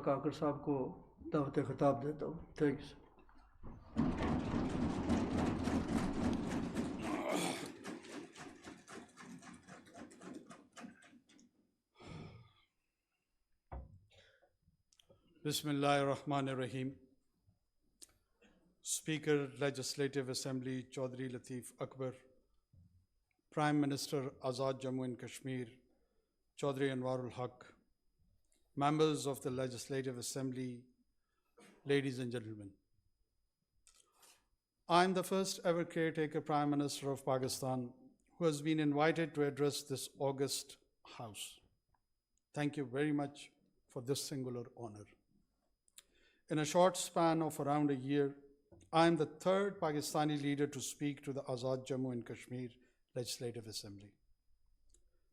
حق کاکر صاحب کو دعوت خطاب دیتا ہوں. تھینکس. بسم اللہ الرحمن الرحیم. Speaker, Legislative Assembly Chaudhry Lateef Akbar, Prime Minister Azad Jammu and Kashmir Chaudhry Anwar Haq, members of the Legislative Assembly, ladies and gentlemen. I am the first ever caretaker Prime Minister of Pakistan who has been invited to address this august House. Thank you very much for this singular honor. In a short span of around a year, I am the third Pakistani leader to speak to the Azad Jammu and Kashmir Legislative Assembly.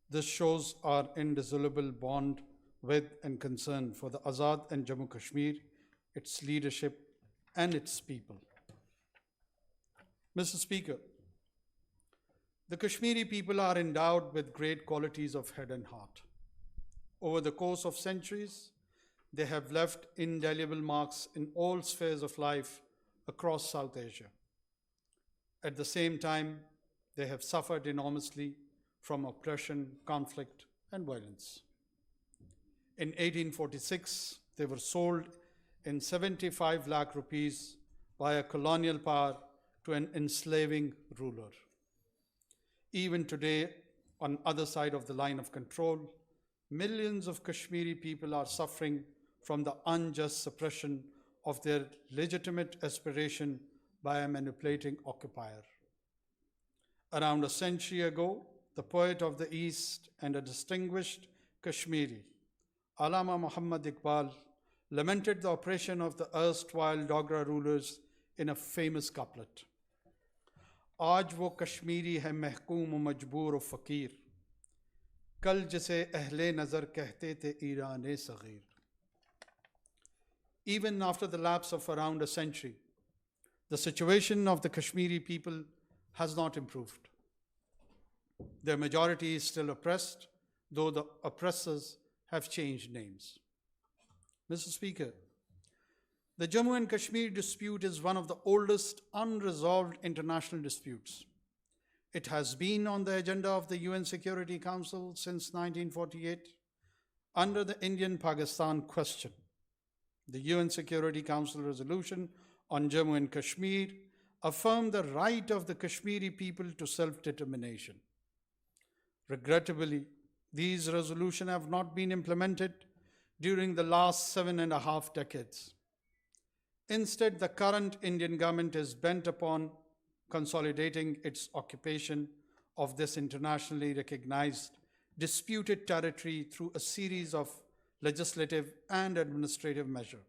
This shows our indissoluble bond with and concern for the Azad and Jammu Kashmir, its leadership and its people. Mr. Speaker, the Kashmiri people are endowed with great qualities of head and heart. Over the course of centuries, they have left indelible marks in all spheres of life across South Asia. At the same time, they have suffered enormously from oppression, conflict, and violence. In 1846, they were sold in 75 lakh rupees by a colonial power to an enslaving ruler. Even today, on the other side of the line of control, millions of Kashmiri people are suffering from the unjust suppression of their legitimate aspiration by a manipulating occupier. Around a century ago, the poet of the East and a distinguished Kashmiri, Allama Muhammad Iqbal, lamented the oppression of the erstwhile Dogra rulers in a famous couplet. آج وہ کشمیری ہے محکوم و مجبور و فقیر کل جسے اہل نظر کہتے تھے ایران صغیر. Even after the lapse of around a century, the situation of the Kashmiri people has not improved. Their majority is still oppressed, though the oppressors have changed names. Mr. Speaker, the Jammu and Kashmir dispute is one of the oldest unresolved international disputes. It has been on the agenda of the UN Security Council since 1948 under the Indian-Pakistan question. The UN Security Council resolution on Jammu and Kashmir affirmed the right of the Kashmiri people to self-determination. Regrettably, these resolutions have not been implemented during the last 7.5 decades. Instead, the current Indian government is bent upon consolidating its occupation of this internationally recognized disputed territory through a series of legislative and administrative measures.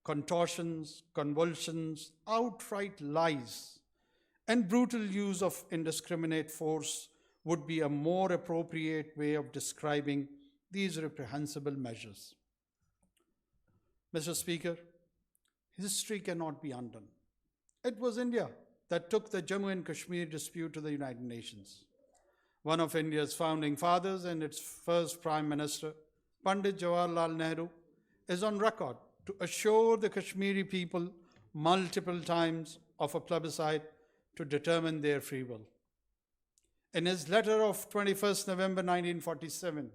Contortions, convulsions, outright lies, and brutal use of indiscriminate force would be a more appropriate way of describing these reprehensible measures. Mr. Speaker, history cannot be undone. It was India that took the Jammu and Kashmir dispute to the United Nations. One of India's founding fathers and its first Prime Minister, Pandit Jawaharlal Nehru, is on record to assure the Kashmiri people multiple times of a plebiscite to determine their free will. In his letter of 21st November 1947,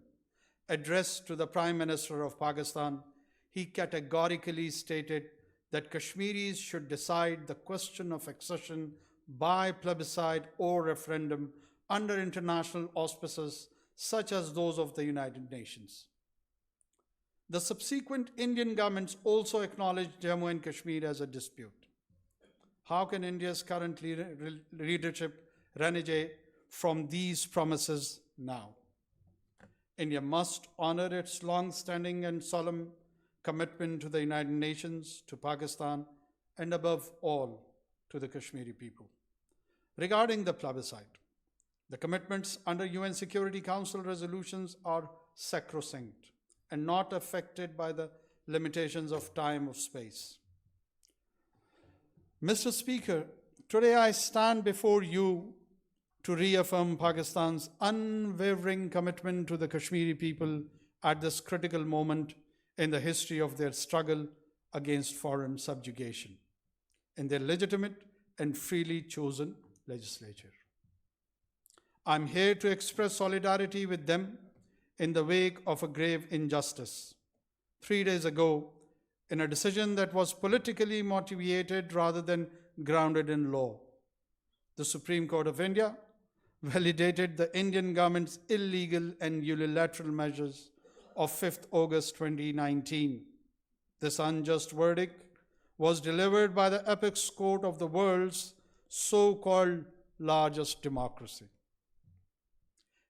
addressed to the Prime Minister of Pakistan, he categorically stated that Kashmiris should decide the question of accession by plebiscite or referendum under international auspices such as those of the United Nations. The subsequent Indian governments also acknowledged Jammu and Kashmir as a dispute. How can India's current leadership renege from these promises now? India must honor its long-standing and solemn commitment to the United Nations, to Pakistan, and above all, to the Kashmiri people. Regarding the plebiscite, the commitments under UN Security Council resolutions are sacrosanct and not affected by the limitations of time or space. Mr. Speaker, today I stand before you to reaffirm Pakistan's unwavering commitment to the Kashmiri people at this critical moment in the history of their struggle against foreign subjugation in their legitimate and freely chosen legislature. I'm here to express solidarity with them in the wake of a grave injustice. 3 days ago, in a decision that was politically motivated rather than grounded in law, the Supreme Court of India validated the Indian government's illegal and unilateral measures of 5th August 2019. This unjust verdict was delivered by the apex court of the world's so-called largest democracy.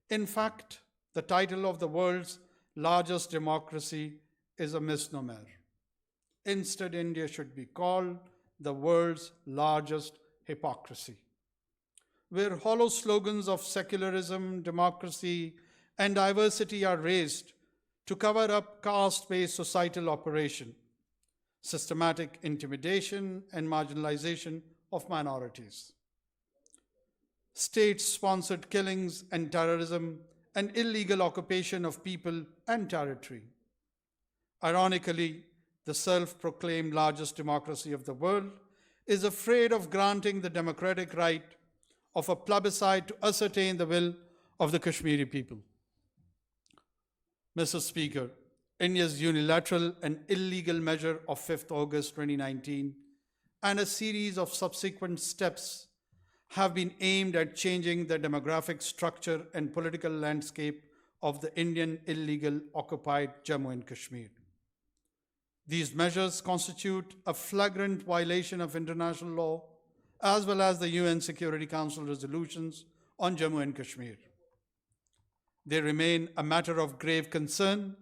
In fact, the title of the world's largest democracy is a misnomer. Instead, India should be called the world's largest hypocrisy, where hollow slogans of secularism, democracy, and diversity are raised to cover up caste-based societal operation, systematic intimidation and marginalization of minorities, state-sponsored killings and terrorism, and illegal occupation of people and territory. Ironically, the self-proclaimed largest democracy of the world is afraid of granting the democratic right of a plebiscite to ascertain the will of the Kashmiri people. Mr. Speaker, India's unilateral and illegal measure of 5th August 2019 and a series of subsequent steps have been aimed at changing the demographic structure and political landscape of the Indian illegal occupied Jammu and Kashmir. These measures constitute a flagrant violation of international law as well as the UN Security Council resolutions on Jammu and Kashmir. They remain a matter of grave concern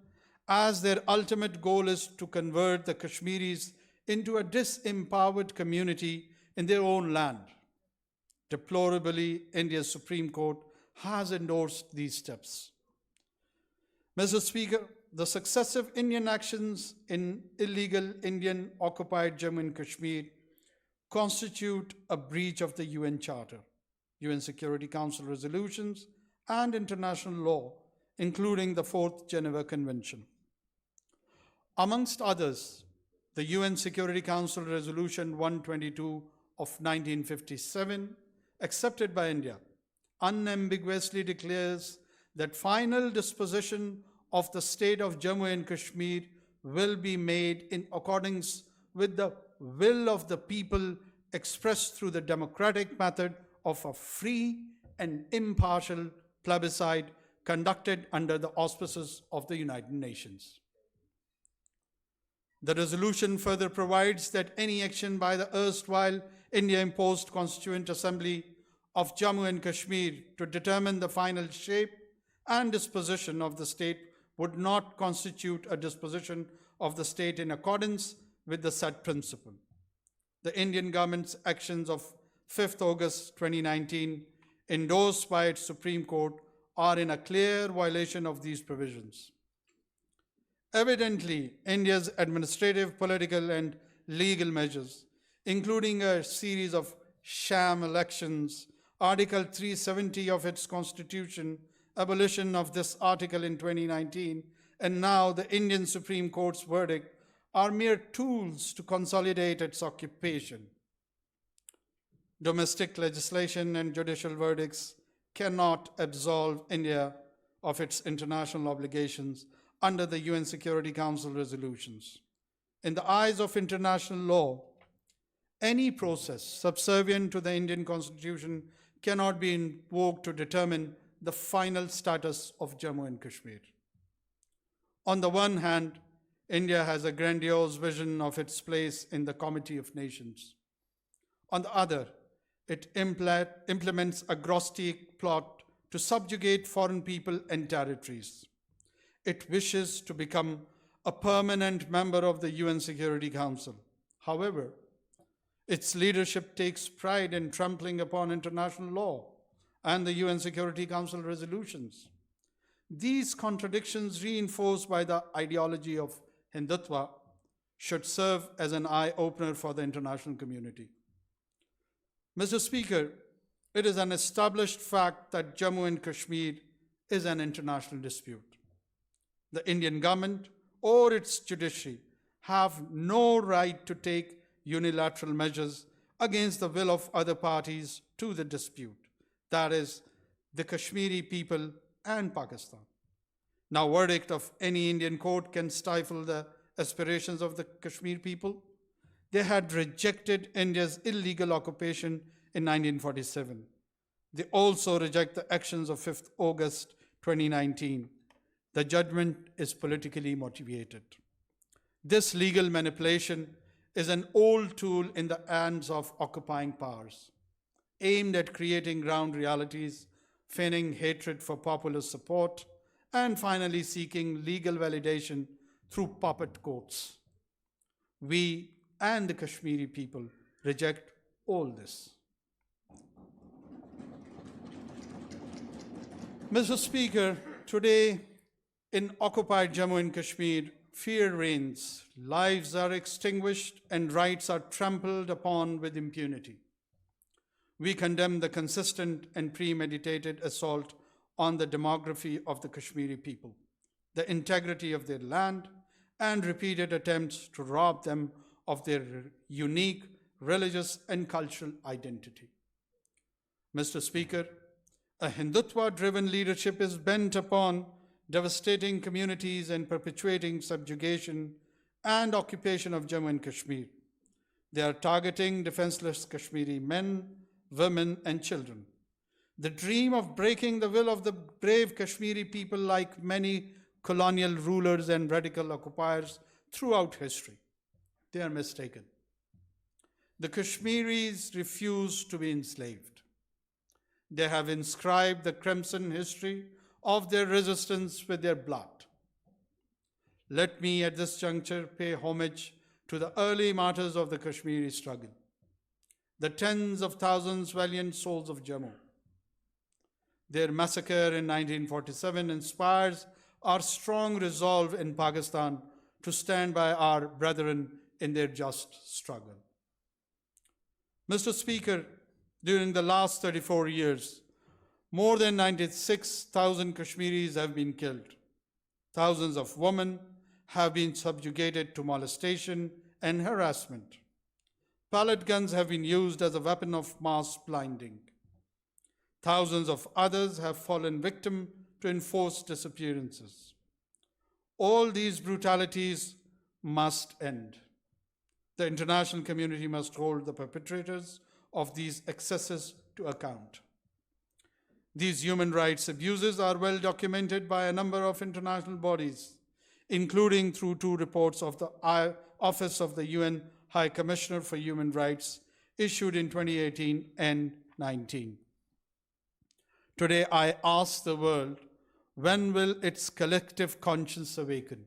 as their ultimate goal is to convert the Kashmiris into a disempowered community in their own land. Deplorably, India's Supreme Court has endorsed these steps. Mr. Speaker, the successive Indian actions in illegal Indian occupied Jammu and Kashmir constitute a breach of the UN Charter, UN Security Council resolutions, and international law, including the 4th Geneva Convention. Amongst others, the UN Security Council Resolution 122 of 1957, accepted by India, unambiguously declares that final disposition of the state of Jammu and Kashmir will be made in accordance with the will of the people expressed through the democratic method of a free and impartial plebiscite conducted under the auspices of the United Nations. The resolution further provides that any action by the erstwhile India-imposed Constituent Assembly of Jammu and Kashmir to determine the final shape and disposition of the state would not constitute a disposition of the state in accordance with the said principle. The Indian government's actions of 5th August 2019, endorsed by its Supreme Court, are in a clear violation of these provisions. Evidently, India's administrative, political, and legal measures, including a series of sham elections, Article 370 of its constitution, abolition of this article in 2019, and now the Indian Supreme Court's verdict are mere tools to consolidate its occupation. Domestic legislation and judicial verdicts cannot absolve India of its international obligations under the UN Security Council resolutions. In the eyes of international law, any process subservient to the Indian Constitution cannot be invoked to determine the final status of Jammu and Kashmir. On the one hand, India has a grandiose vision of its place in the Committee of Nations. On the other, it implements a grotesque plot to subjugate foreign people and territories. It wishes to become a permanent member of the UN Security Council. However, its leadership takes pride in trampling upon international law and the UN Security Council resolutions. These contradictions, reinforced by the ideology of Hindutva, should serve as an eye-opener for the international community. Mr. Speaker, it is an established fact that Jammu and Kashmir is an international dispute. The Indian government, or its judiciary have no right to take unilateral measures against the will of other parties to the dispute, that is, the Kashmiri people and Pakistan. No verdict of any Indian court can stifle the aspirations of the Kashmir people. They had rejected India's illegal occupation in 1947. They also reject the actions of 5th August 2019. The judgment is politically motivated. This legal manipulation is an old tool in the hands of occupying powers, aimed at creating ground realities, feigning hatred for popular support, and finally seeking legal validation through puppet courts. We and the Kashmiri people reject all this. Mr. Speaker, today in occupied Jammu and Kashmir, fear reigns, lives are extinguished, and rights are trampled upon with impunity. We condemn the consistent and premeditated assault on the demography of the Kashmiri people, the integrity of their land, and repeated attempts to rob them of their unique religious and cultural identity. Mr. Speaker, a Hindutva-driven leadership is bent upon devastating communities and perpetuating subjugation and occupation of Jammu and Kashmir. They are targeting defenseless Kashmiri men, women, and children. The dream of breaking the will of the brave Kashmiri people, like many colonial rulers and radical occupiers throughout history, they are mistaken. The Kashmiris refuse to be enslaved. They have inscribed the crimson history of their resistance with their blood. Let me at this juncture pay homage to the early martyrs of the Kashmiri struggle, the tens of thousands valiant souls of Jammu. Their massacre in 1947 inspires our strong resolve in Pakistan to stand by our brethren in their just struggle. Mr. Speaker, during the last 34 years, more than 96,000 Kashmiris have been killed. Thousands of women have been subjugated to molestation and harassment. Pellet guns have been used as a weapon of mass blinding. Thousands of others have fallen victim to enforced disappearances. All these brutalities must end. The international community must hold the perpetrators of these excesses to account. These human rights abuses are well documented by a number of international bodies, including through 2 reports of the Office of the UN High Commissioner for Human Rights issued in 2018 and 19. Today, I ask the world, when will its collective conscience awaken?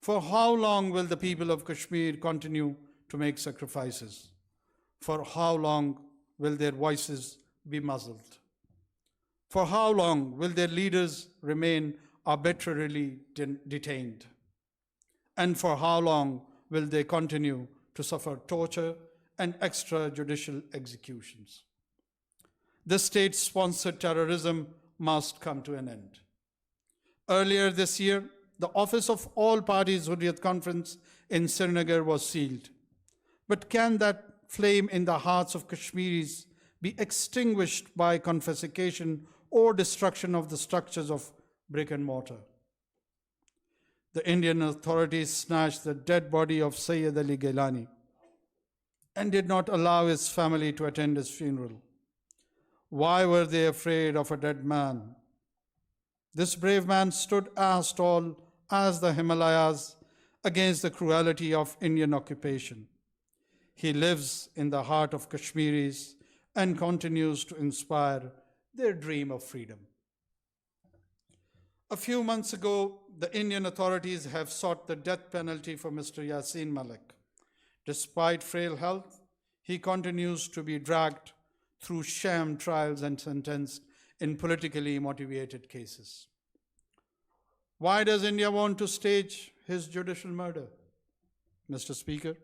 For how long will the people of Kashmir continue to make sacrifices? For how long will their voices be muzzled? For how long will their leaders remain arbitrarily detained? And for how long will they continue to suffer torture and extrajudicial executions? The state-sponsored terrorism must come to an end. Earlier this year, the office of All Parties Hurriyat Conference in Srinagar was sealed. But can that flame in the hearts of Kashmiris be extinguished by confiscation or destruction of the structures of brick and mortar? The Indian authorities snatched the dead body of Sayyid Ali Gailani and did not allow his family to attend his funeral. Why were they afraid of a dead man? This brave man stood as tall as the Himalayas against the cruelty of Indian occupation. He lives in the heart of Kashmiris and continues to inspire their dream of freedom. A few months ago, the Indian authorities have sought the death penalty for Mr. Yasin Malik. Despite frail health, he continues to be dragged through sham trials and sentenced in politically motivated cases. Why does India want to stage his judicial murder? Mr. Speaker,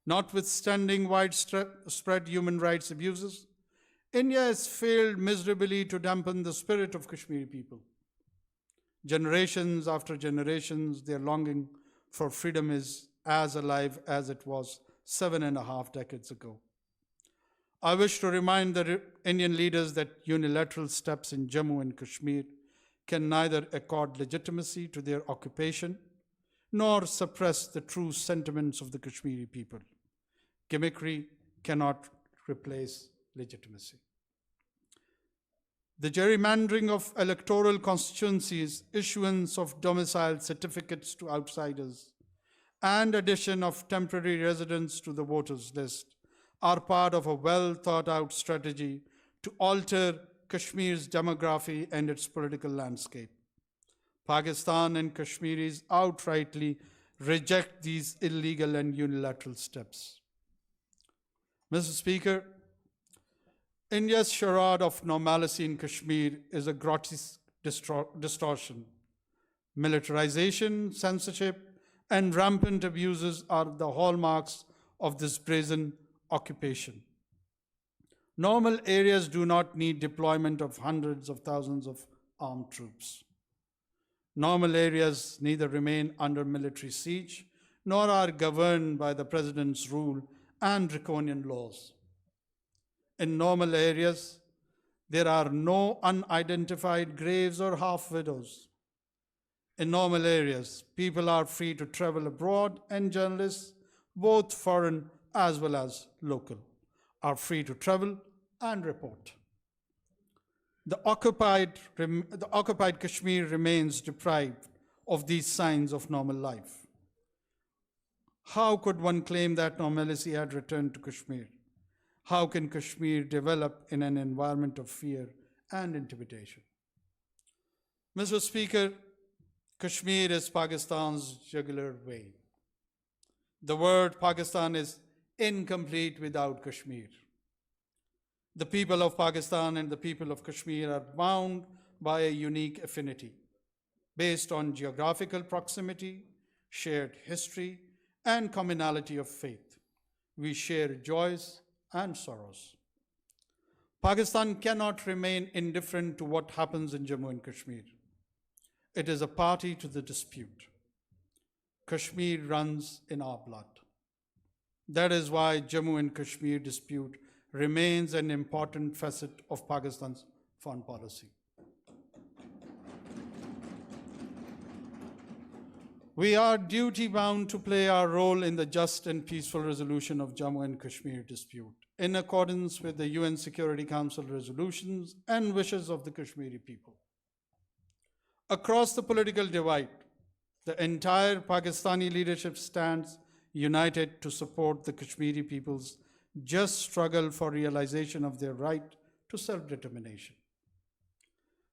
notwithstanding widespread human rights abuses, India has failed miserably to dampen the spirit of Kashmiri people. Generations after generations, their longing for freedom is as alive as it was 7.5 decades ago. I wish to remind the Indian leaders that unilateral steps in Jammu and Kashmir can neither accord legitimacy to their occupation nor suppress the true sentiments of the Kashmiri people. Gimmickry cannot replace legitimacy. The gerrymandering of electoral constituencies, issuance of domicile certificates to outsiders, and addition of temporary residents to the voters list are part of a well-thought-out strategy to alter Kashmir's demography and its political landscape. Pakistan and Kashmiris outrightly reject these illegal and unilateral steps. Mr. Speaker, India's charade of normalcy in Kashmir is a grotesque distortion. Militarization, censorship, and rampant abuses are the hallmarks of this brazen occupation. Normal areas do not need deployment of hundreds of thousands of armed troops. Normal areas neither remain under military siege nor are governed by the president's rule and draconian laws. In normal areas, there are no unidentified graves or half-widows. In normal areas, people are free to travel abroad, and journalists, both foreign as well as local, are free to travel and report. The occupied Kashmir remains deprived of these signs of normal life. How could one claim that normalcy had returned to Kashmir? How can Kashmir develop in an environment of fear and intimidation? Mr. Speaker, Kashmir is Pakistan's jugular vein. The word Pakistan is incomplete without Kashmir. The people of Pakistan and the people of Kashmir are bound by a unique affinity based on geographical proximity, shared history, and commonality of faith. We share joys and sorrows. Pakistan cannot remain indifferent to what happens in Jammu and Kashmir. It is a party to the dispute. Kashmir runs in our blood. That is why Jammu and Kashmir dispute remains an important facet of Pakistan's foreign policy. We are duty-bound to play our role in the just and peaceful resolution of Jammu and Kashmir dispute, in accordance with the UN Security Council resolutions and wishes of the Kashmiri people. Across the political divide, the entire Pakistani leadership stands united to support the Kashmiri people's just struggle for realization of their right to self-determination.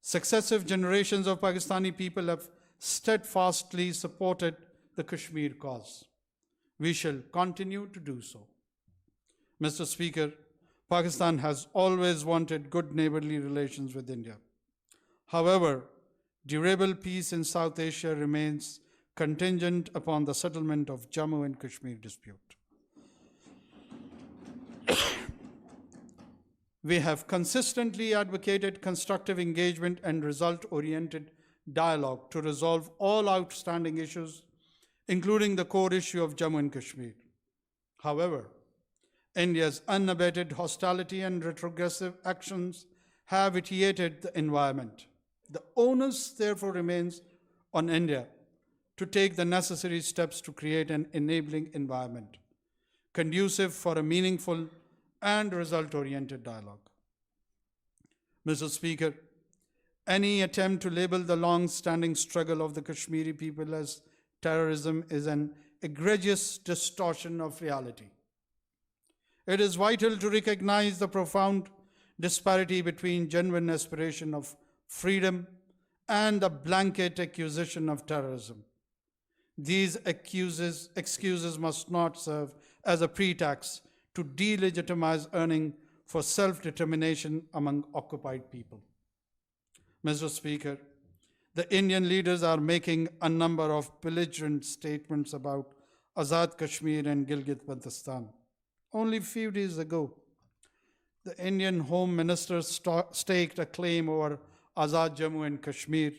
Successive generations of Pakistani people have steadfastly supported the Kashmir cause. We shall continue to do so. Mr. Speaker, Pakistan has always wanted good neighborly relations with India. However, durable peace in South Asia remains contingent upon the settlement of Jammu and Kashmir dispute. We have consistently advocated constructive engagement and result-oriented dialogue to resolve all outstanding issues, including the core issue of Jammu and Kashmir. However, India's unabated hostility and retrogressive actions have vitiated the environment. The onus, therefore, remains on India to take the necessary steps to create an enabling environment conducive for a meaningful and result-oriented dialogue. Mr. Speaker, any attempt to label the long-standing struggle of the Kashmiri people as terrorism is an egregious distortion of reality. It is vital to recognize the profound disparity between genuine aspiration of freedom and the blanket accusation of terrorism. These excuses must not serve as a pretext to delegitimize earning for self-determination among occupied people. Mr. Speaker, the Indian leaders are making a number of belligerent statements about Azad Kashmir and Gilgit-Baltistan. Only a few days ago, the Indian Home Minister staked a claim over Azad Jammu and Kashmir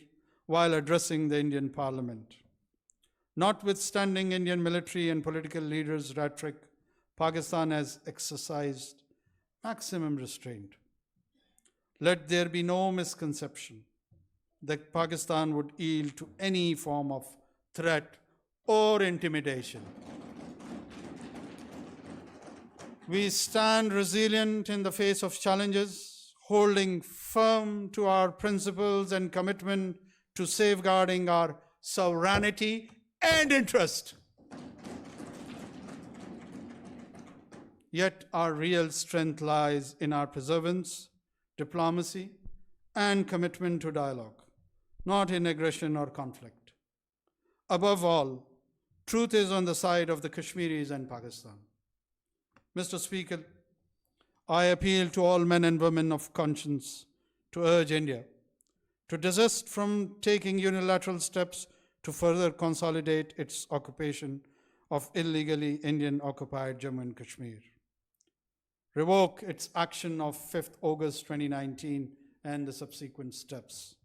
while addressing the Indian Parliament. Notwithstanding Indian military and political leaders' rhetoric, Pakistan has exercised maximum restraint. Let there be no misconception that Pakistan would yield to any form of threat or intimidation. We stand resilient in the face of challenges, holding firm to our principles and commitment to safeguarding our sovereignty and interest. Yet our real strength lies in our perseverance, diplomacy, and commitment to dialogue, not in aggression or conflict. Above all, truth is on the side of the Kashmiris and Pakistan. Mr. Speaker, I appeal to all men and women of conscience to urge India to desist from taking unilateral steps to further consolidate its occupation of illegally Indian-occupied Jammu and Kashmir. Revoke its action of 5th August 2019 and the subsequent steps.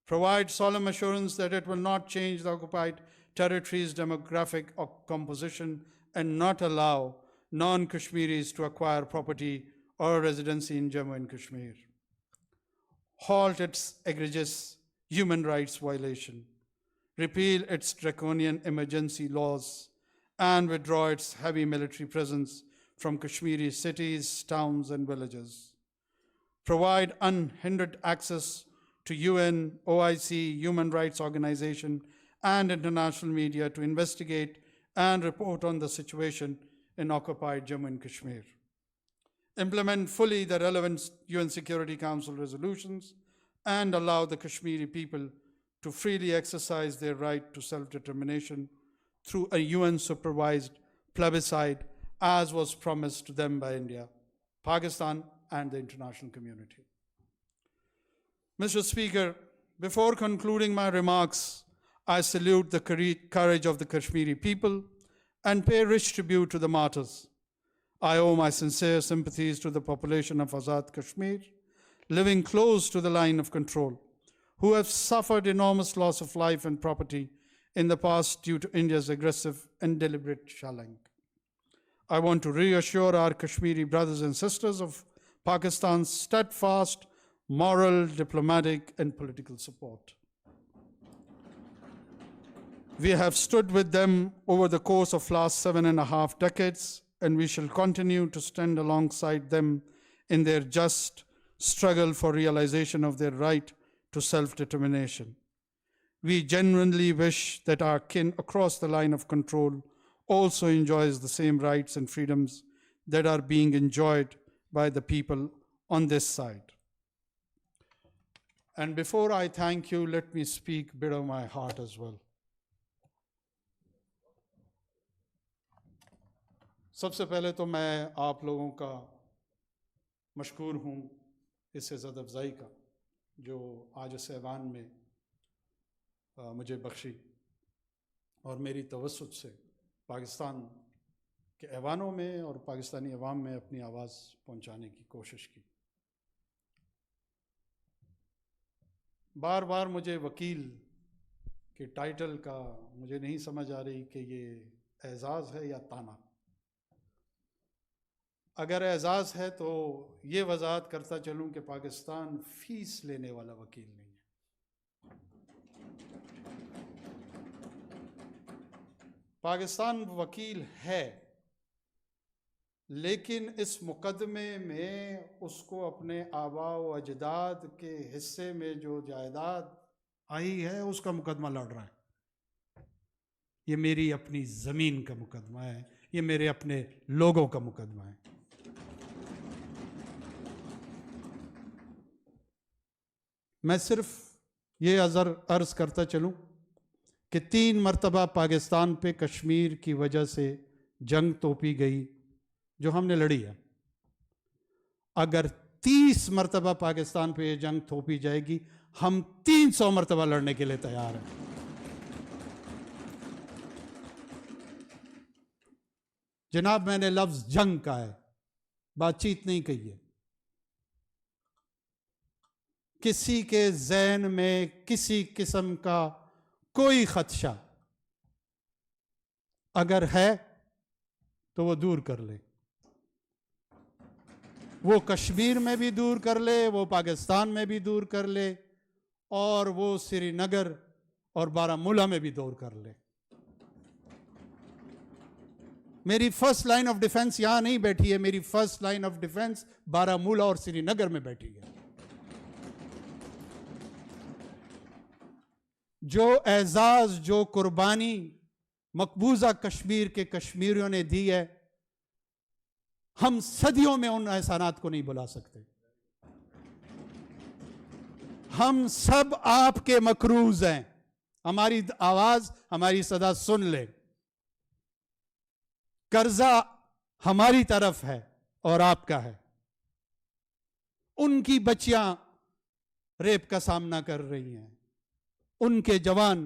Provide solemn assurance that it will not change the occupied territory's demographic composition and not allow non-Kashmiris to acquire property or residency in Jammu and Kashmir. Halt its egregious human rights violation. Repeal its draconian emergency laws and withdraw its heavy military presence from Kashmiri cities, towns, and villages. Provide unhindered access to UN, OIC, human rights organization, and international media to investigate and report on the situation in occupied Jammu and Kashmir. Implement fully the relevant UN Security Council resolutions and allow the Kashmiri people to freely exercise their right to self-determination through a UN-supervised plebiscite, as was promised to them by India, Pakistan, and the international community. Mr. Speaker, before concluding my remarks, I salute the courage of the Kashmiri people and pay rich tribute to the martyrs. I owe my sincere sympathies to the population of Azad Kashmir, living close to the line of control, who have suffered enormous loss of life and property in the past due to India's aggressive and deliberate shelling. I want to reassure our Kashmiri brothers and sisters of Pakistan's steadfast moral, diplomatic, and political support. We have stood with them over the course of last 7.5 decades, and we shall continue to stand alongside them in their just struggle for realization of their right to self-determination. We genuinely wish that our kin across the line of control also enjoys the same rights and freedoms that are being enjoyed by the people on this side. And before I thank you, let me speak a bit of my heart as well. सबसे पहले तो मैं आप लोगों का मशकूर हूँ इस इज़्ज़त अफ़ज़ाई का जो आज इस ऐवान में मुझे बख्शी और मेरी तवस्सुत से पाकिस्तान के ऐवानों में और पाकिस्तानी अवाम में अपनी आवाज़ पहुँचाने की कोशिश की। बार बार मुझे वकील के टाइटल का मुझे नहीं समझ आ रही कि ये एजाज़ है या ताना। अगर एजाज़ है तो ये वजाहत करता चलूँ कि पाकिस्तान फ़ीस लेने वाला वकील नहीं है। पाकिस्तान वकील है, लेकिन इस मुकदमे में उसको अपने आबा व अजदाद के हिस्से में जो जायदाद आई है उसका मुकदमा लड़ रहा है। ये मेरी अपनी ज़मीन का मुकदमा है, ये मेरे अपने लोगों का मुकदमा है। मैं सिर्फ ये अर्ज़ करता चलूँ कि 3 मरतबा पाकिस्तान पे कश्मीर की वजह से जंग तोपी गई जो हमने लड़ी है। अगर 30 मरतबा पाकिस्तान पे ये जंग थोपी जाएगी, हम 300 मरतबा लड़ने के लिए तैयार हैं। जनाब, मैंने लफ्ज़ जंग कहा है, बातचीत नहीं कही है। किसी के ज़हन में किसी किस्म का कोई खदशा अगर है तो वो दूर कर ले। वो कश्मीर में भी दूर कर ले, वो पाकिस्तान में भी दूर कर ले, और वो श्रीनगर और बारामूला में भी दूर कर ले। मेरी फर्स्ट लाइन ऑफ डिफेंस यहां नहीं बैठी है, मेरी first line of defence Baramulla और श्रीनगर में बैठी है। जो एजाज, जो कुर्बानी मकबूजा कश्मीर के कश्मीरियों ने दी है, हम सदियों में उन एहसानात को नहीं भुला सकते। हम सब आपके मकरूज हैं, हमारी आवाज, हमारी सदा सुन ले। कर्जा हमारी तरफ है और आपका है। उनकी बच्चियां रेप का सामना कर रही हैं, उनके जवान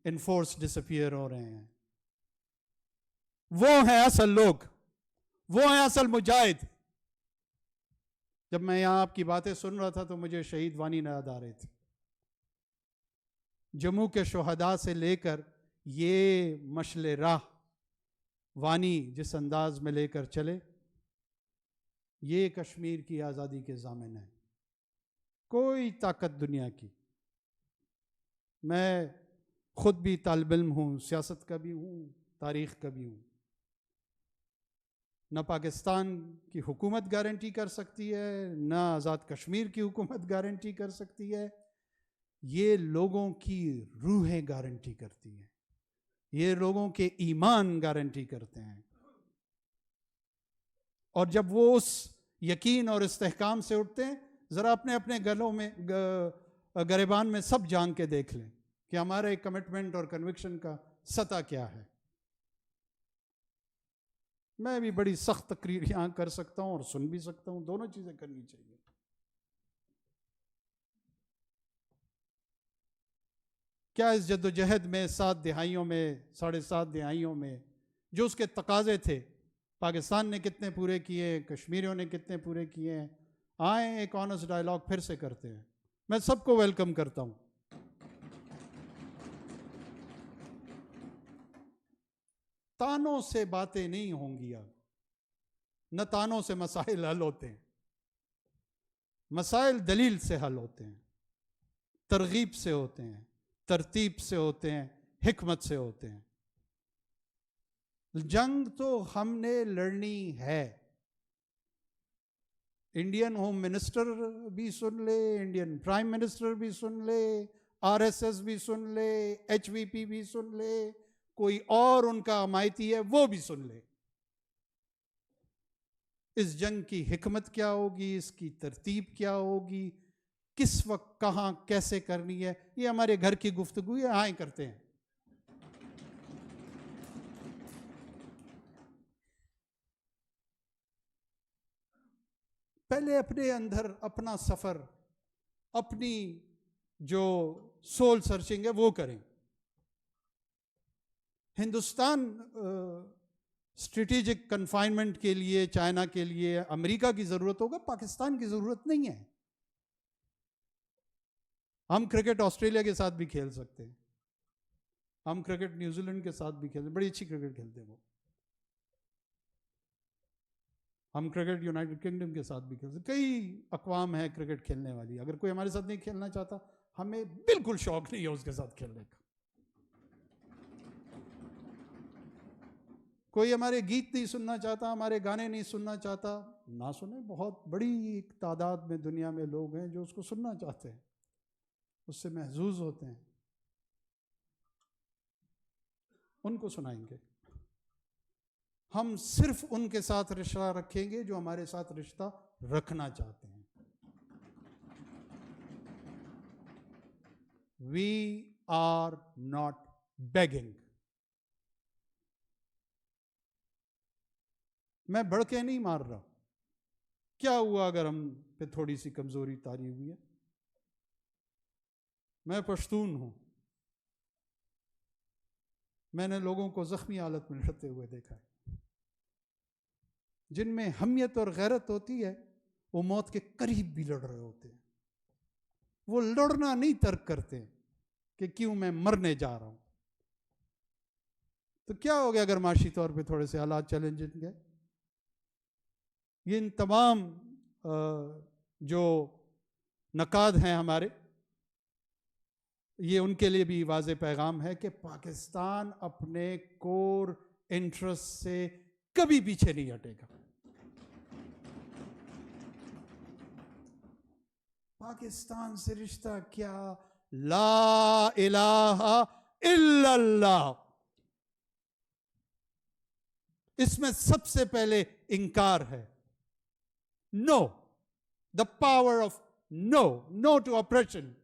इनफोर्स डिसअपियर हो रहे हैं। वो हैं असल लोग, वो हैं असल मुजाहिद। जब मैं यहां आपकी बातें सुन रहा था तो मुझे शहीद वानी याद आ रहे थे। जम्मू के शोहदा से लेकर ये मशले राह वानी जिस अंदाज में लेकर चले, ये कश्मीर की आज़ादी के ज़ामिन है। कोई ताकत दुनिया की, मैं खुद भी तालिब इल्म हूँ, सियासत का भी हूँ, तारीख़ का भी हूँ। न पाकिस्तान की हुकूमत गारंटी कर सकती है, न आज़ाद कश्मीर की हुकूमत गारंटी कर सकती है। ये लोगों की रूहें गारंटी करती हैं, ये लोगों के ईमान गारंटी करते हैं। और जब वो उस यकीन और इस्तेहकाम से उठते हैं, ज़रा अपने अपने गलों में गरेबान में सब जान के देख लें कि हमारा एक कमिटमेंट और कन्विक्शन का सतह क्या है। मैं भी बड़ी सख्त तकरीर यहाँ कर सकता हूँ और सुन भी सकता हूँ, दोनों चीज़ें करनी चाहिए। क्या इस जद्दोजहद में 7 दिहाइयों में, 7.5 दिहाइयों में जो उसके तकाजे थे, पाकिस्तान ने कितने पूरे किए, कश्मीरियों ने कितने पूरे किए हैं? आए एक ऑनेस्ट डायलॉग फिर से करते हैं। मैं सबको वेलकम करता हूँ। तानों से बातें नहीं होंगी अब, न तानों से मसाइल हल होते हैं। मसाइल दलील से हल होते हैं, तरगीब से होते हैं, तरतीब से होते हैं, हिकमत से होते हैं। जंग तो हमने लड़नी है। इंडियन होम मिनिस्टर भी सुन ले, इंडियन प्राइम मिनिस्टर भी सुन ले, आरएसएस भी सुन ले, एचवीपी भी सुन ले, कोई और उनका हमायती है वो भी सुन ले। इस जंग की हिकमत क्या होगी, इसकी तरतीब क्या होगी, किस वक्त कहां कैसे करनी है, ये हमारे घर की गुफ्तगू है, हाँ करते हैं। पहले अपने अंदर अपना सफर, अपनी जो सोल सर्चिंग है वो करें। हिंदुस्तान स्ट्रेटेजिक कन्फाइनमेंट के लिए, चाइना के लिए अमेरिका की जरूरत होगा, पाकिस्तान की जरूरत नहीं है। हम क्रिकेट ऑस्ट्रेलिया के साथ भी खेल सकते हैं, हम क्रिकेट न्यूजीलैंड के साथ भी खेलते हैं, बड़ी अच्छी क्रिकेट खेलते हैं वो। हम क्रिकेट यूनाइटेड किंगडम के साथ भी खेलते हैं, कई अक़वाम है क्रिकेट खेलने वाली। अगर कोई हमारे साथ नहीं खेलना चाहता, हमें बिल्कुल शौक नहीं है उसके साथ खेलने का। कोई हमारे गीत नहीं सुनना चाहता, हमारे गाने नहीं सुनना चाहता, ना सुने। बहुत बड़ी एक तादाद में दुनिया में लोग हैं जो उसको सुनना चाहते हैं, उससे महजूज होते हैं, उनको सुनाएंगे। हम सिर्फ उनके साथ रिश्ता रखेंगे जो हमारे साथ रिश्ता रखना चाहते हैं। We are not begging. मैं भड़के नहीं मार रहा। क्या हुआ अगर हम पे थोड़ी सी कमजोरी तारी हुई है? मैं पश्तून हूं, मैंने लोगों को जख्मी हालत में लड़ते हुए देखा है। जिनमें हमियत और गैरत होती है वो मौत के करीब भी लड़ रहे होते हैं। वो लड़ना नहीं तर्क करते कि क्यों मैं मरने जा रहा हूं। तो क्या हो गया अगर माशी तौर पे थोड़े से हालात चैलेंजिंग गए? ये इन तमाम जो नकाद हैं हमारे, ये उनके लिए भी वाज़े पैगाम है कि पाकिस्तान अपने कोर इंटरेस्ट से कभी पीछे नहीं हटेगा। पाकिस्तान से रिश्ता क्या? ला इलाहा इल्लल्लाह, इसमें सबसे पहले इंकार है। No, the power of no, no to operation,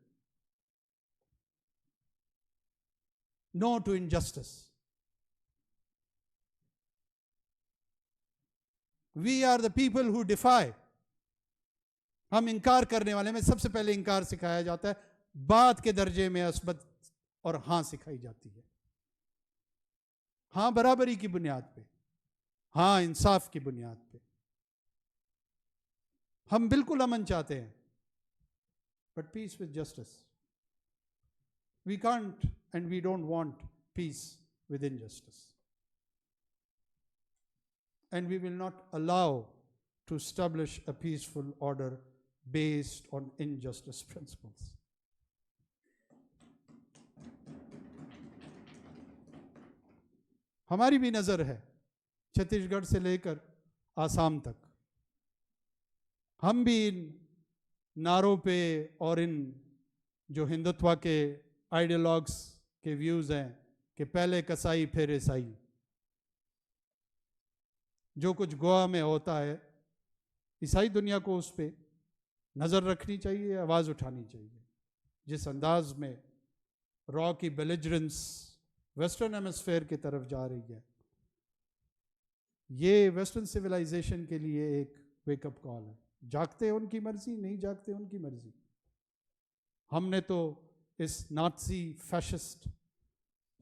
no to injustice. We are the people who defy. हम इंकार करने वाले में सबसे पहले इंकार सिखाया जाता है, बात के दर्जे में असबत और हां सिखाई जाती है। हां बराबरी की बुनियाद पे, हां इंसाफ की बुनियाद पे। हम बिल्कुल अमन चाहते हैं, but peace with justice. We can't and we don't want peace with injustice, and we will not allow to establish a peaceful order based on injustice principles. हमारी भी नजर है छत्तीसगढ़ से लेकर आसाम तक, हम भी इन नारों पे और इन जो हिंदुत्व के आइडियोलॉग्स के व्यूज हैं कि पहले कसाई फिर ईसाई, जो कुछ गोवा में होता है, ईसाई दुनिया को उस पर नज़र रखनी चाहिए, आवाज़ उठानी चाहिए। जिस अंदाज में रॉ की बेलिजरेंस वेस्टर्न हेमिस्फेयर की तरफ जा रही है, ये वेस्टर्न सिविलाइजेशन के लिए एक वेकअप कॉल है। जागते हैं उनकी मर्जी, नहीं जागते उनकी मर्जी। हमने तो इस नाज़ी फैशिस्ट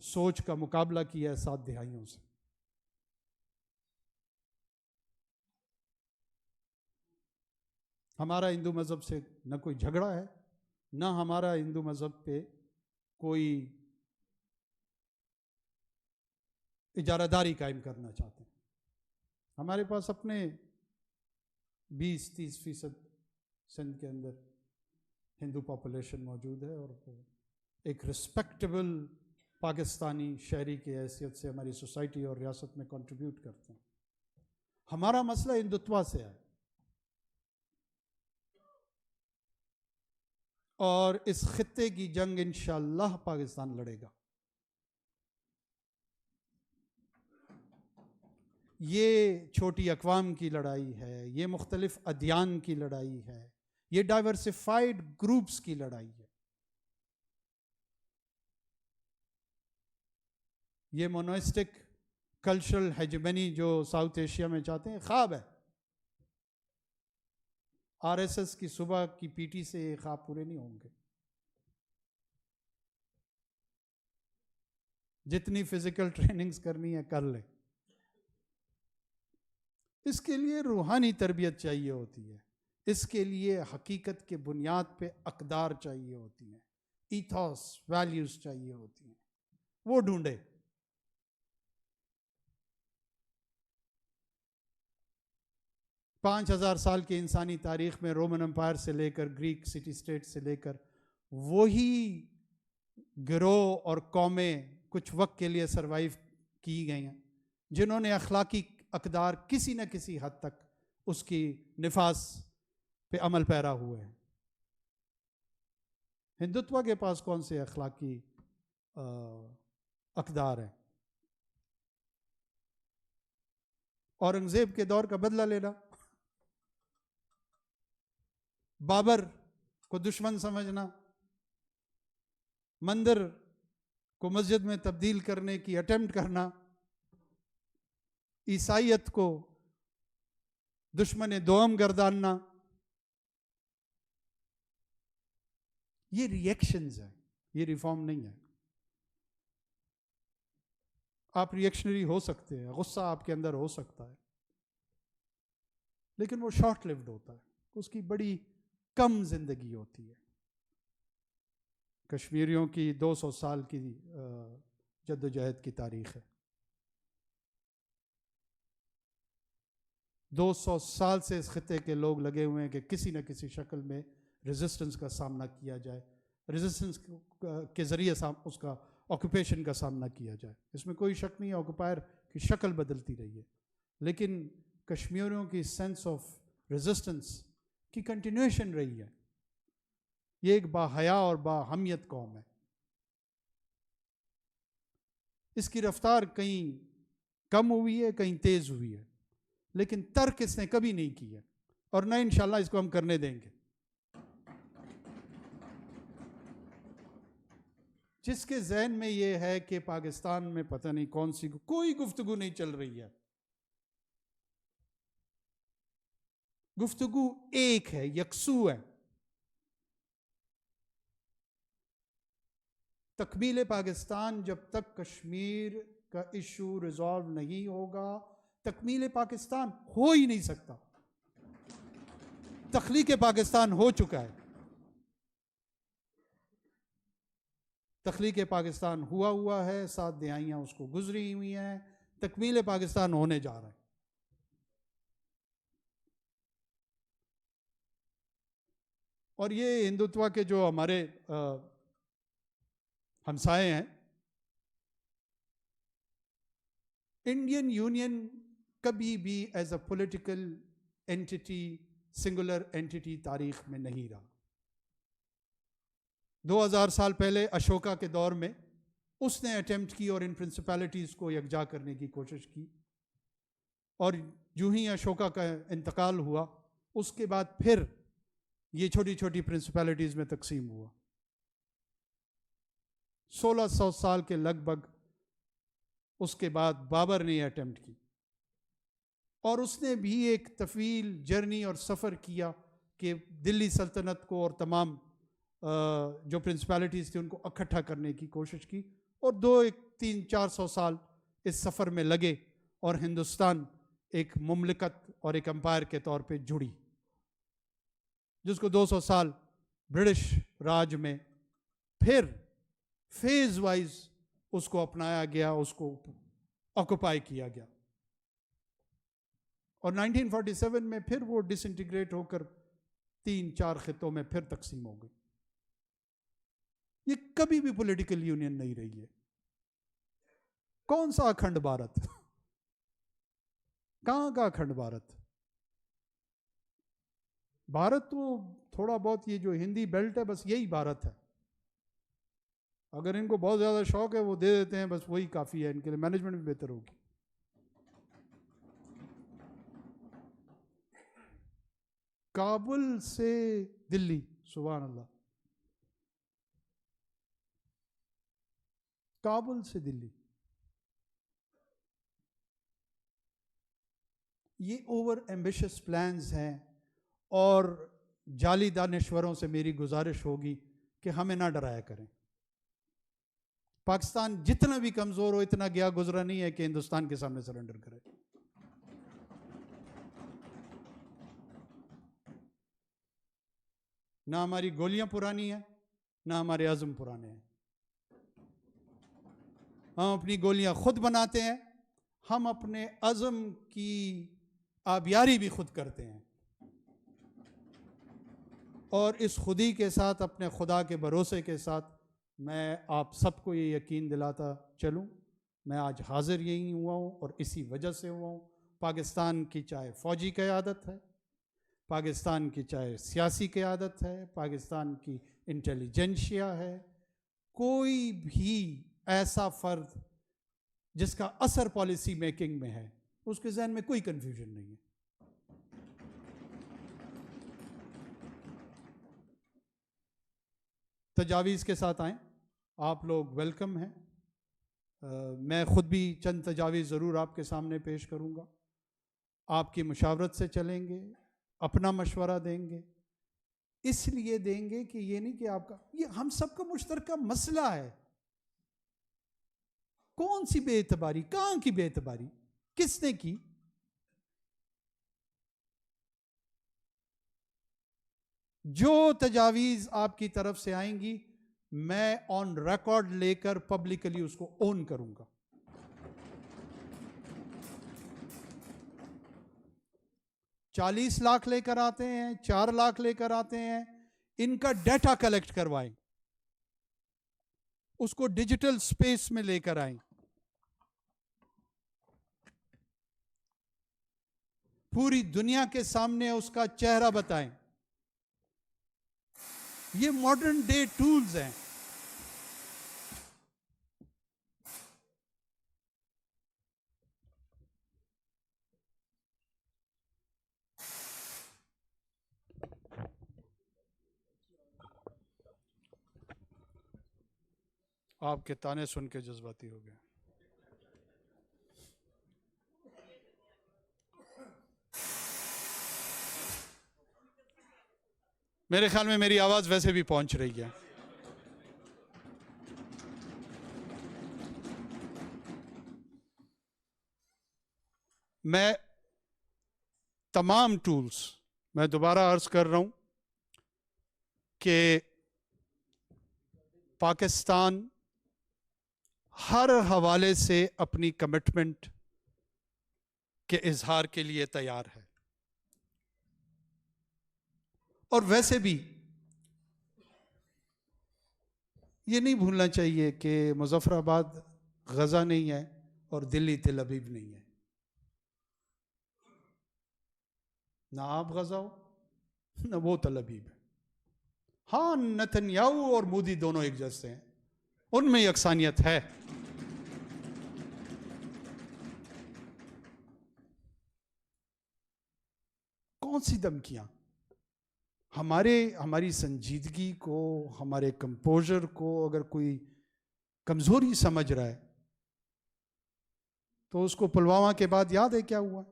सोच का मुकाबला किया है 7 दहाइयों से। हमारा हिंदू मज़हब से न कोई झगड़ा है, न हमारा हिंदू मज़हब पे कोई इजारादारी कायम करना चाहते हैं। हमारे पास अपने 20-30% सिंध के अंदर हिंदू पॉपुलेशन मौजूद है और एक रिस्पेक्टेबल पाकिस्तानी शहरी की हैसियत से हमारी सोसाइटी और रियासत में कंट्रीब्यूट करते हैं। हमारा मसला हिंदुत्व से है और इस खित्ते की जंग इंशाअल्लाह पाकिस्तान लड़ेगा। ये छोटी अक़वाम की लड़ाई है, ये मुख्तलिफ अदियान की लड़ाई है, ये डाइवर्सिफाइड ग्रुप्स की लड़ाई है। ये मोनोइस्टिक कल्चरल हेजेमनी जो साउथ एशिया में चाहते हैं, ख्वाब है। आरएसएस की सुबह की पीटी से ये ख्वाब पूरे नहीं होंगे। जितनी फिजिकल ट्रेनिंग्स करनी है कर ले, इसके लिए रूहानी तरबियत चाहिए होती है, इसके लिए हकीकत के बुनियाद पे अक़दार चाहिए होती हैं, ईथॉस वैल्यूज चाहिए होती हैं, वो ढूंढे। पाँच 5000 साल की इंसानी तारीख में रोमन एम्पायर से लेकर ग्रीक सिटी स्टेट से लेकर वही गिरोह और कौमें कुछ वक्त के लिए सरवाइव की गई हैं, जिन्होंने अखलाकी अक़दार किसी न किसी हद तक उसकी निफास पे अमल पैरा हुए हैं। हिंदुत्व के पास कौन से अखलाकी अक़दार हैं? औरंगजेब के दौर का बदला लेना, बाबर को दुश्मन समझना, मंदिर को मस्जिद में तब्दील करने की अटेम्प्ट करना, ईसाइयत को दुश्मन दोम गर्दानना, ये रिएक्शंस हैं, ये रिफॉर्म नहीं है। आप रिएक्शनरी हो सकते हैं, गुस्सा आपके अंदर हो सकता है, लेकिन वो शॉर्ट लिव्ड होता है, उसकी बड़ी कम जिंदगी होती है। کشمیریوں کی 200 سال کی جدوجہد کی تاریخ ہے. 200 سال سے اس خطے کے لوگ لگے ہوئے ہیں کہ کسی نہ کسی شکل میں ریزسٹنس کا سامنا کیا جائے, ریزسٹنس کے ذریعے اس کا آکوپیشن کا سامنا کیا جائے. اس میں کوئی شک نہیں ہے, آکوپائر کی شکل بدلتی رہی ہے, لیکن کشمیریوں کی سینس آف ریزسٹنس کی کنٹینویشن رہی ہے. یہ ایک باحیا اور باہمیت قوم ہے. اس کی رفتار کہیں کم ہوئی ہے, کہیں تیز ہوئی ہے, لیکن ترک اس نے کبھی نہیں کی ہے, اور نہ انشاءاللہ اس کو ہم کرنے دیں گے. جس کے ذہن میں یہ ہے کہ پاکستان میں پتہ نہیں کون سی کوئی گفتگو نہیں چل رہی ہے, گفتگو ایک ہے, یکسو ہے. تکمیل پاکستان جب تک کشمیر کا ایشو ریزالو نہیں ہوگا, تکمیل پاکستان ہو ہی نہیں سکتا. تخلیق پاکستان ہو چکا ہے, تخلیق پاکستان ہوا ہے, 7 دہائیاں اس کو گزری ہوئی ہیں, تکمیل پاکستان ہونے جا رہا ہے. اور یہ ہندوتوا کے جو ہمارے ہمسائے ہیں, انڈین یونین کبھی بھی as a political entity, singular entity تاریخ میں نہیں رہا. 2000 سال پہلے اشوکا کے دور میں اس نے اٹیمپٹ کی اور ان پرنسپیلٹیز کو یکجا کرنے کی کوشش کی, اور جو ہی اشوکا کا انتقال ہوا اس کے بعد پھر یہ چھوٹی چھوٹی پرنسپیلٹیز میں تقسیم ہوا. 1600 سال کے لگ بھگ اس کے بعد بابر نے اٹیمپٹ کی, اور اس نے بھی ایک طویل جرنی اور سفر کیا کہ دلی سلطنت کو اور تمام جو پرنسپیلٹیز تھیں ان کو اکٹھا کرنے کی کوشش کی, اور 300-400 سال اس سفر میں لگے, اور ہندوستان ایک مملکت اور ایک امپائر کے طور پہ جڑی, جس کو 200 سال برٹش راج میں پھر فیز وائز اس کو اپنایا گیا, اس کو آکوپائی کیا گیا, اور 1947 میں پھر وہ ڈس انٹیگریٹ ہو کر 3-4 خطوں میں پھر تقسیم ہو گئی. یہ کبھی بھی پولیٹیکل یونین نہیں رہی ہے. کون سا اکھنڈ بھارت, کہاں کا اکھنڈ بھارت؟ بھارت تو تھوڑا بہت یہ جو ہندی بیلٹ ہے بس یہی بھارت ہے. اگر ان کو بہت زیادہ شوق ہے وہ دے دیتے ہیں, بس وہی کافی ہے, ان کے لیے مینجمنٹ بھی بہتر ہوگی. کابل سے دلی, سبحان اللہ, کابل سے دلی, یہ اوور ایمبیشس پلانز ہیں, اور جعلی دانشوروں سے میری گزارش ہوگی کہ ہمیں نہ ڈرایا کریں. پاکستان جتنا بھی کمزور ہو اتنا گیا گزرا نہیں ہے کہ ہندوستان کے سامنے سرنڈر کرے. نہ ہماری گولیاں پرانی ہیں, نہ ہمارے عزم پرانے ہیں. ہم اپنی گولیاں خود بناتے ہیں, ہم اپنے عزم کی آبیاری بھی خود کرتے ہیں, اور اس خودی کے ساتھ, اپنے خدا کے بھروسے کے ساتھ میں آپ سب کو یہ یقین دلاتا چلوں, میں آج حاضر یہی ہوا ہوں اور اسی وجہ سے ہوا ہوں. پاکستان کی چاہے فوجی قیادت ہے, پاکستان کی چاہے سیاسی قیادت ہے, پاکستان کی انٹیلیجنشیا ہے, کوئی بھی ایسا فرد جس کا اثر پالیسی میکنگ میں ہے, اس کے ذہن میں کوئی کنفیوژن نہیں ہے. تجاویز کے ساتھ آئیں, آپ لوگ ویلکم ہیں. میں خود بھی چند تجاویز ضرور آپ کے سامنے پیش کروں گا. آپ کی مشاورت سے چلیں گے, اپنا مشورہ دیں گے, اس لیے دیں گے کہ یہ نہیں کہ آپ کا, یہ ہم سب کا مشترکہ مسئلہ ہے. کون سی بے اعتباری, کہاں کی بے اعتباری, کس نے کی؟ جو تجاویز آپ کی طرف سے آئیں گی मैं ऑन रिकॉर्ड लेकर पब्लिकली उसको ओन करूंगा। $40 लाख लेकर आते हैं, 4 लाख लेकर आते हैं, इनका डेटा कलेक्ट करवाएं, उसको डिजिटल स्पेस में लेकर आएं, पूरी दुनिया के सामने उसका चेहरा बताएं। ये मॉडर्न डे टूल्स हैं। आपके ताने सुन के जज्बाती हो गए। मेरे ख्याल में मेरी आवाज वैसे भी पहुंच रही है। मैं तमाम टूल्स, मैं दोबारा अर्ज कर रहा हूं कि पाकिस्तान हर हवाले से अपनी कमिटमेंट के इजहार के लिए तैयार है। और वैसे भी ये नहीं भूलना चाहिए कि मुजफ्फराबाद गजा नहीं है और दिल्ली तेल अवीव नहीं है। ना आप गजा हो ना वो तेल अवीव है। हाँ, नेतन्याहू और मोदी दोनों एक जैसे हैं, उनमें यकसानियत है। कौन सी धमकियां? हमारी संजीदगी को, हमारे कंपोजर को अगर कोई कमजोरी समझ रहा है तो उसको पुलवामा के बाद याद है क्या हुआ?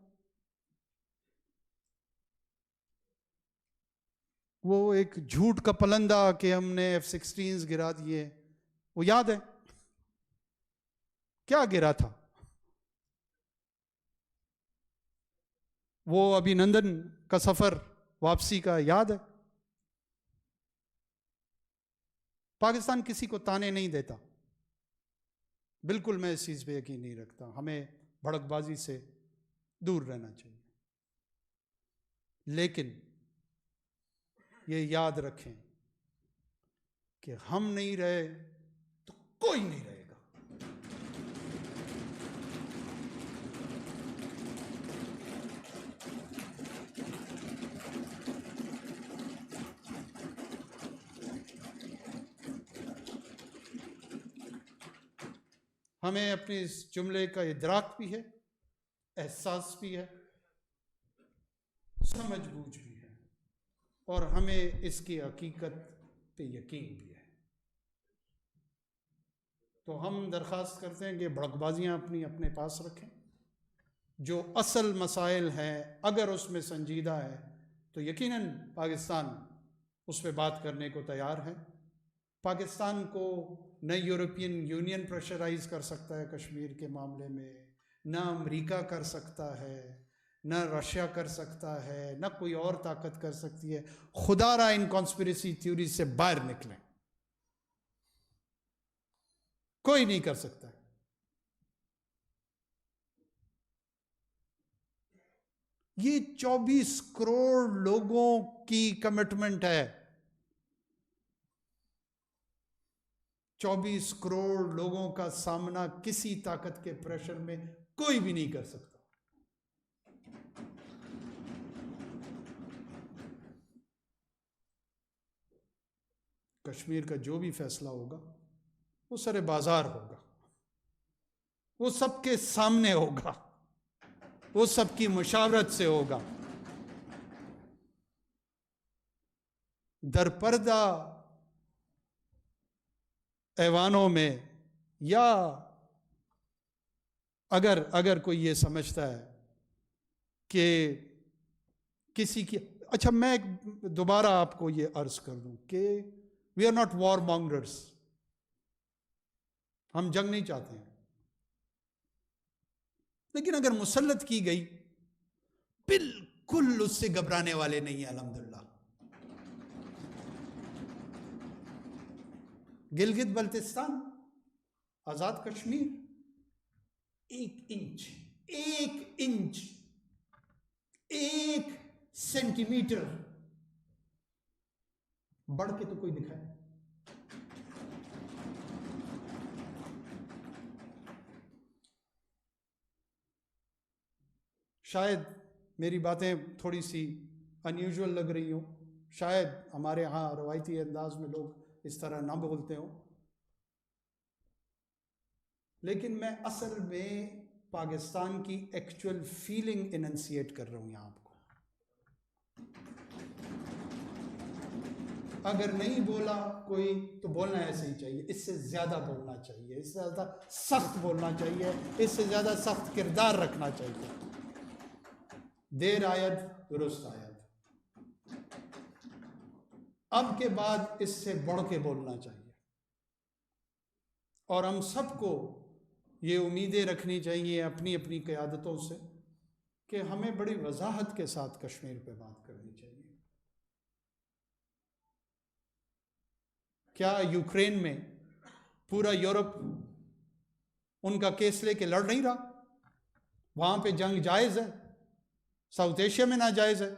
वो एक झूठ का पलंदा कि हमने F-16 गिरा दिए, वो याद है? क्या गिरा था? वो अभिनंदन का सफर वापसी का याद है? पाकिस्तान किसी को ताने नहीं देता, बिल्कुल मैं इस चीज पे यकीन नहीं रखता। हमें भड़कबाजी से दूर रहना चाहिए, लेकिन ये याद रखें कि हम नहीं रहे तो कोई नहीं रहेगा। हमें अपने इस जुमले का इदराक भी है, एहसास भी है, समझबूझ भी है, और हमें इसकी हकीकत पे यकीन भी है। तो हम दरख्वास्त करते हैं कि भड़कबाजियां अपनी अपने पास रखें। जो असल मसाइल हैं, अगर उसमें संजीदा है तो यकीनन पाकिस्तान उस पर बात करने को तैयार है। पाकिस्तान को न यूरोपियन यूनियन प्रेशराइज कर सकता है कश्मीर के मामले में, न अमेरिका कर सकता है, न रशिया कर सकता है, न कोई और ताकत कर सकती है। खुदारा इन कॉन्स्पिरेसी थ्योरी से बाहर निकले, कोई नहीं कर सकता। ये 24 करोड़ लोगों की कमिटमेंट है। 24 करोड़ लोगों का सामना किसी ताकत के प्रेशर में कोई भी नहीं कर सकता। कश्मीर का जो भी फैसला होगा वो सरे बाजार होगा, वो सबके सामने होगा, वो सबकी मुशावरत से होगा। दरपर्दा ऐवानों में, या अगर कोई ये समझता है कि किसी की, अच्छा मैं दोबारा आपको ये अर्ज कर दूं कि we are not warmongers, हम जंग नहीं चाहते हैं, लेकिन अगर मुसल्लत की गई बिल्कुल उससे घबराने वाले नहीं है। अल्हम्दुलिल्लाह गिलगित बल्तिस्तान, आज़ाद कश्मीर, 1 इंच 1 सेंटीमीटर बढ़ के तो कोई दिखाए। शायद मेरी बातें थोड़ी सी अनयूजुअल लग रही हों, शायद हमारे यहाँ रवायती अंदाज में लोग इस तरह ना बोलते हों, लेकिन मैं असल में पाकिस्तान की एक्चुअल फीलिंग इनंसिएट कर रहा हूँ यहाँ आपको। अगर नहीं बोला कोई तो बोलना ऐसे ही चाहिए, इससे ज़्यादा बोलना चाहिए, इससे ज़्यादा सख्त बोलना चाहिए, इससे ज़्यादा सख्त किरदार रखना चाहिए। देर आयत दुरुस्त आयत। अब के बाद इससे बढ़ के बोलना चाहिए और हम सबको ये उम्मीदें रखनी चाहिए अपनी अपनी क़यादतों से कि हमें बड़ी वजाहत के साथ कश्मीर पे बात करनी चाहिए। क्या यूक्रेन में पूरा यूरोप उनका केस लेके लड़ नहीं रहा? वहां पे जंग जायज़ है, साउथ एशिया में नाजायज़ है।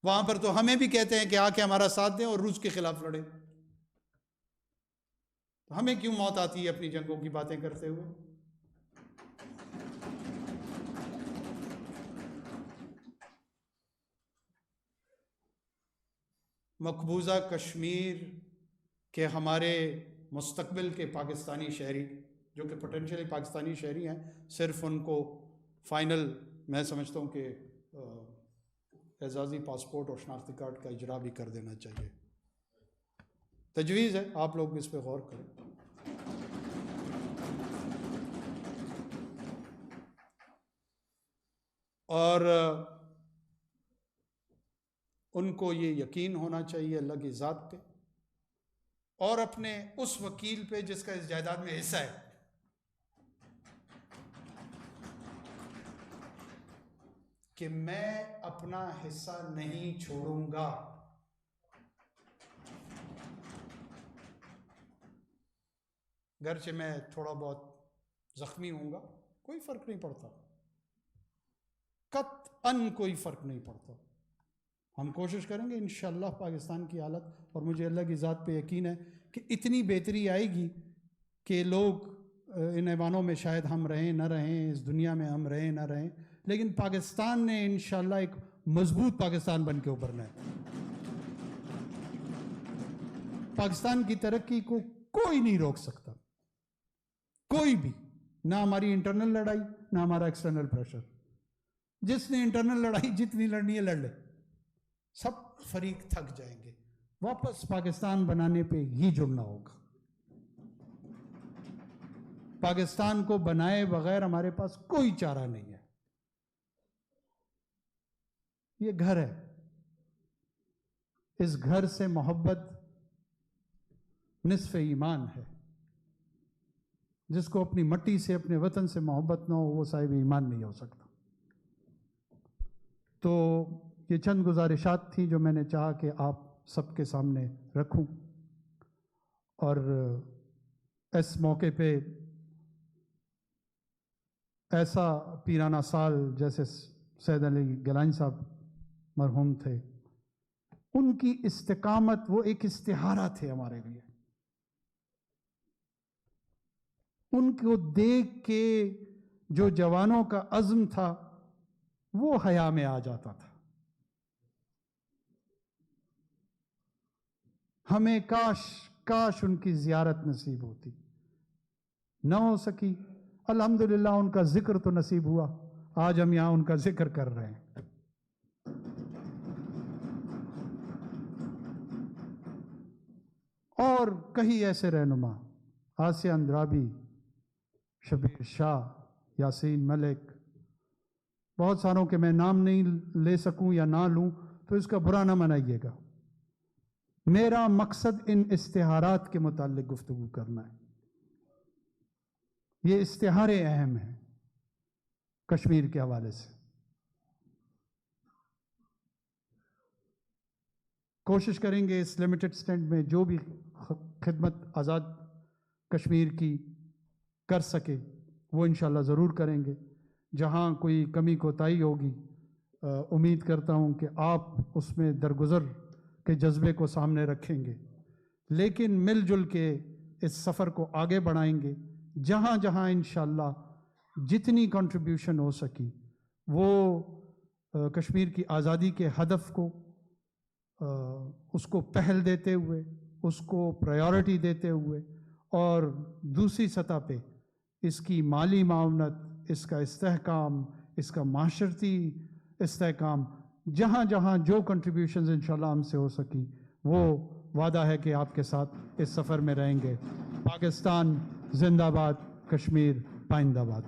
वहां पर तो हमें भी कहते हैं कि आके हमारा साथ दें और रूस के खिलाफ लड़ें। तो हमें क्यों मौत आती है अपनी जंगों की बातें करते हुए? मकबूजा कश्मीर के हमारे मुस्तकबिल के पाकिस्तानी शहरी, जो कि पोटेंशियली पाकिस्तानी शहरी हैं, सिर्फ उनको फ़ाइनल मैं समझता हूँ कि एजाज़ी पासपोर्ट और शनाख्ती कार्ड का इजरा भी कर देना चाहिए। तजवीज़ है, आप लोग इस पर गौर करें। और उनको ये यकीन होना चाहिए अल्लाह की ज़ात पे और अपने उस वकील पे जिसका इस जायदाद में हिस्सा है, कि मैं अपना हिस्सा नहीं छोड़ूंगा। गर्चे मैं थोड़ा बहुत जख्मी होऊंगा, कोई फर्क नहीं पड़ता, कतअन कोई फर्क नहीं पड़ता। हम कोशिश करेंगे इंशाअल्लाह पाकिस्तान की हालत, और मुझे अल्लाह की ज़ात पे यकीन है कि इतनी बेहतरी आएगी कि लोग इन ऐवानों में शायद हम रहें ना रहें, इस दुनिया में हम रहें ना रहें, लेकिन पाकिस्तान ने इंशाअल्लाह एक मजबूत पाकिस्तान बन के उभरना है। पाकिस्तान की तरक्की को कोई नहीं रोक सकता, कोई भी, ना हमारी इंटरनल लड़ाई ना हमारा एक्सटर्नल प्रेशर। जिसने इंटरनल लड़ाई जितनी लड़नी है लड़ ले, सब फरीक थक जाएंगे, वापस पाकिस्तान बनाने पे ही जुड़ना होगा। पाकिस्तान को बनाए बगैर हमारे पास कोई चारा नहीं है। ये घर है, इस घर से मोहब्बत निस्फ़े ईमान है। जिसको अपनी मट्टी से, अपने वतन से मोहब्बत ना हो, वो साहिब ईमान नहीं हो सकता। तो ये चंद गुजारिशात थी जो मैंने चाहा कि आप सबके सामने रखूं, और इस मौके पे ऐसा पीराना साल जैसे सैयद अली गिलानी साहब मरहूम थे, उनकी इस्तिकामत वो एक इस्तिहारा थे हमारे लिए। उनको देख के जो जवानों का अज़्म था वो हया में आ जाता था। हमें काश उनकी ज़ियारत नसीब होती, न हो सकी। अल्हम्दुलिल्लाह उनका जिक्र तो नसीब हुआ, आज हम यहां उनका जिक्र कर रहे हैं। और कई ऐसे रहनुमा, आसिया अंद्राबी, शबीर शाह, यासीन मलिक, बहुत सारों के मैं नाम नहीं ले सकूं या ना लूं तो इसका बुरा ना मनाइएगा। मेरा मकसद इन इस्तिहारात के मुताल्लिक गुफ्तगू करना है। ये इस्तिहारे अहम हैं कश्मीर के हवाले से। कोशिश करेंगे इस लिमिटेड स्टेंट में जो भी खिदमत आज़ाद कश्मीर की कर सके वो इंशाल्लाह ज़रूर करेंगे। जहाँ कोई कमी कोताही होगी उम्मीद करता हूँ कि आप उसमें दरगुज़र के जज्बे को सामने रखेंगे, लेकिन मिलजुल के इस सफ़र को आगे बढ़ाएंगे। जहाँ जहाँ इंशाल्लाह जितनी कंट्रीब्यूशन हो सकी वो कश्मीर की आज़ादी के हदफ को उसको पहल देते हुए, उसको प्रायोरिटी देते हुए, और दूसरी सतह पे इसकी माली मावनत, इसका इस्तेहकाम, इसका माशरती इस्तेहकाम, जहाँ जहाँ जो कंट्रीब्यूशंस इंशाल्लाह हमसे हो सकी वो वादा है कि आपके साथ इस सफ़र में रहेंगे। पाकिस्तान जिंदाबाद, कश्मीर पाइंदाबाद।